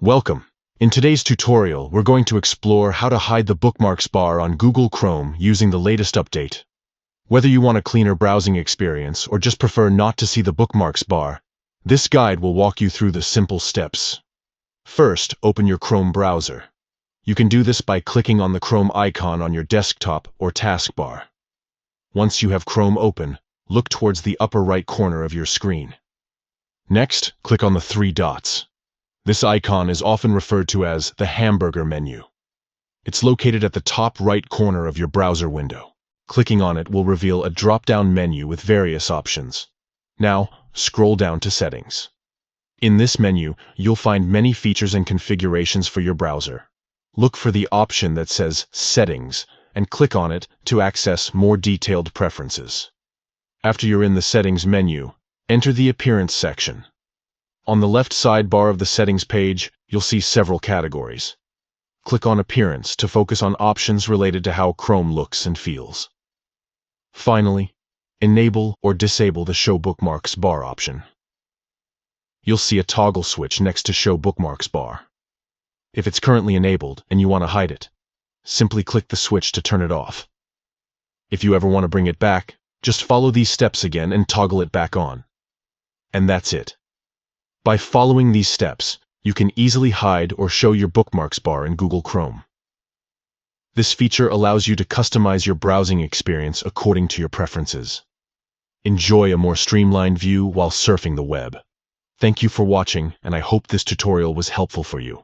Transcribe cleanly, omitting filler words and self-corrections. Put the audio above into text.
Welcome. In today's tutorial, we're going to explore how to hide the bookmarks bar on Google Chrome using the latest update. Whether you want a cleaner browsing experience or just prefer not to see the bookmarks bar, this guide will walk you through the simple steps. First, open your Chrome browser. You can do this by clicking on the Chrome icon on your desktop or taskbar. Once you have Chrome open, look towards the upper right corner of your screen. Next, click on the three dots. This icon is often referred to as the hamburger menu. It's located at the top right corner of your browser window. Clicking on it will reveal a drop-down menu with various options. Now, scroll down to Settings. In this menu, you'll find many features and configurations for your browser. Look for the option that says Settings and click on it to access more detailed preferences. After you're in the Settings menu, enter the Appearance section. On the left sidebar of the Settings page, you'll see several categories. Click on Appearance to focus on options related to how Chrome looks and feels. Finally, enable or disable the Show Bookmarks bar option. You'll see a toggle switch next to Show Bookmarks bar. If it's currently enabled and you want to hide it, simply click the switch to turn it off. If you ever want to bring it back, just follow these steps again and toggle it back on. And that's it. By following these steps, you can easily hide or show your bookmarks bar in Google Chrome. This feature allows you to customize your browsing experience according to your preferences. Enjoy a more streamlined view while surfing the web. Thank you for watching, and I hope this tutorial was helpful for you.